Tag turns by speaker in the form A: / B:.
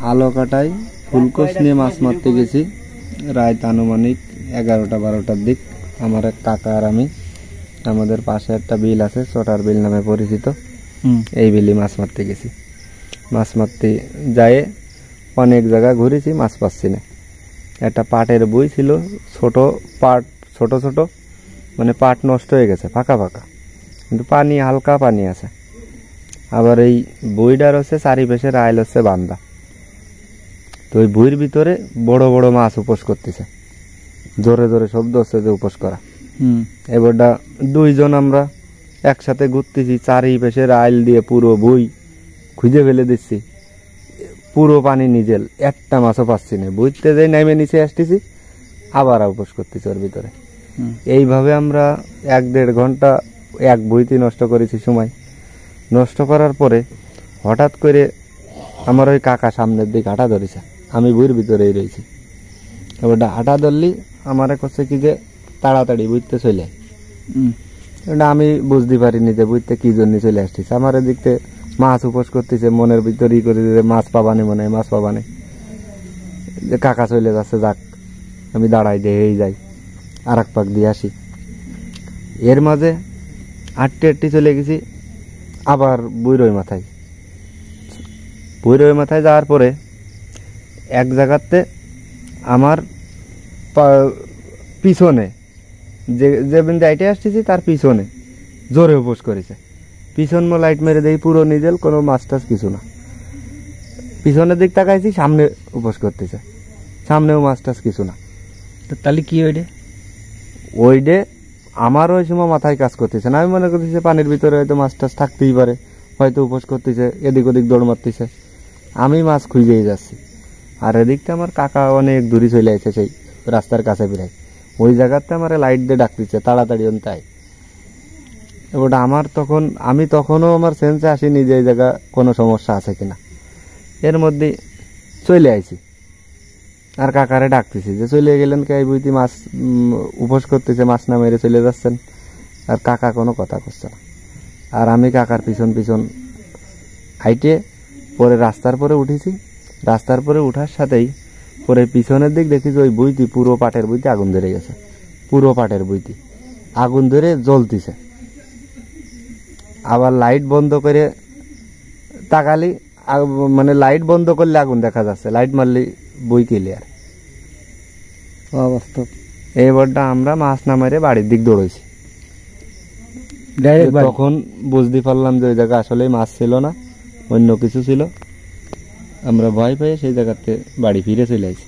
A: আলোকাটায় ফুলকোষ নিয়ে মাছ মারতে গেছি। রাত আনুমানিক 11টা-12টার দিক। আমার এক কাকা আর আমি, আমাদের পাশে একটা বিল আছে, চটার বিল নামে পরিচিত, এই বিলে মাছ মারতে গেছি। মাছ মারতে যায় অনেক জায়গা ঘুরেছি, মাছ পাচ্ছি না। একটা পাটের বই ছিল, ছোট পাট, ছোট ছোট, মানে পাট নষ্ট হয়ে গেছে, ফাঁকা ফাঁকা, কিন্তু পানি, হালকা পানি আছে। আবার এই বইটার হচ্ছে চারিপাশে রাইল হচ্ছে বান্ধা। তো ওই বইয়ের ভিতরে বড় বড় মাছ উপোস করতেছে, জোরে জোরে শব্দ হচ্ছে যে উপোস করা। এবারটা দুইজন আমরা একসাথে ঘুরতেছি, চারিপাশে রাইল দিয়ে পুরো বই খুঁজে ফেলে দিচ্ছি, পুরো পানি নিজেল, একটা মাছও পাচ্ছি না। বইতে যাই নামে নিচে আসতেছি, আবার উপোস করতেছি ওর ভিতরে। এইভাবে আমরা 1-1.5 ঘন্টা এক বইতে নষ্ট করেছি সময়। নষ্ট করার পরে হঠাৎ করে আমার ওই কাকা সামনের দিকে হাঁটা ধরেছে, আমি বইয়ের ভিতরেই রয়েছি। এবার হাঁটা ধরলি আমার করছে কি যে তাড়াতাড়ি বুঝতে চলে, এটা আমি বুঝতে পারিনি যে বুঝতে কি জন্য চলে আসতেছে। আমার এদিকে মাছ উপোস করতেছে, মনের ভিতরে ই করে দিতে, মাছ পাবানি মনে হয়, মাছ পাবানি, যে কাকা চলে যাচ্ছে, যাক আমি দাঁড়াই দিয়ে যাই, আর এক পাক দিয়ে আসি। এর মাঝে হাঁটতে চলে গেছি আবার বুড়োই মাথায়। বুড়োই মাথায় যাওয়ার পরে এক জায়গাতে আমার পিছনে যে বিন্দু আইটে আসতেছি তার পিছনে জোরে উপোস করেছে। পিছন লাইট মেরে দেই, পুরো নিজেল, কোনো মাছ টাছ কিছু না। পিছনের দিক তাকাইছি, সামনে উপোস করতেছে, সামনেও মাছ টাছ কিছু না।
B: তাহলে কি
A: ওইডে আমার ওই সময় মাথায় কাজ করতেছে না। আমি মনে করতেছি পানির ভিতরে হয়তো মাছ টাছ থাকতেই পারে, হয়তো উপোস করতেছে, এদিক ওদিক দৌড় মারতেছে, আমি মাছ খুঁজেই যাচ্ছি। আর এদিকটা আমার কাকা অনেক দূরে চলে আসছে, সেই রাস্তার কাছে প্রায়, ওই জায়গাতে আমার লাইট দিয়ে ডাকতেছে তাড়াতাড়ি তাই। ওটা আমার তখন, আমি তখনও আমার সেন্সে আসিনি যে এই জায়গা কোনো সমস্যা আছে কিনা। এর মধ্যে চলে আইছি, আর কাকারে ডাকতেছি যে চলে গেলেন কে, বুঝতে মাছ উপোস করতেছে, মাছ না মেরে চলে যাচ্ছেন। আর কাকা কোনো কথা করছে না। আর আমি কাকার পিছন পিছন হাইটে পরে রাস্তার পরে উঠেছি। রাস্তার পরে উঠার সাথেই পরে পিছনের দিক দেখি যে ওই বইটি, পুরো পাটের বইতে আগুন ধরে গেছে, পুরো পাটের বইটি আগুন ধরে জ্বলতেছে। আবার লাইট বন্ধ করে তাকালি, মানে লাইট বন্ধ করলে আগুন দেখা যাচ্ছে, লাইট মারলে বই ক্লিয়ার অবস্থা। এইবারটা আমরা মাছ না মেরে বাড়ির দিক দৌড়েছি। তখন বুঝতে পারলাম যে ওই জায়গা আসলে মাছ ছিল না, অন্য কিছু ছিল। আমরা ভয় পেয়ে সেই জায়গাতে বাড়ি ফিরে চলে আসি।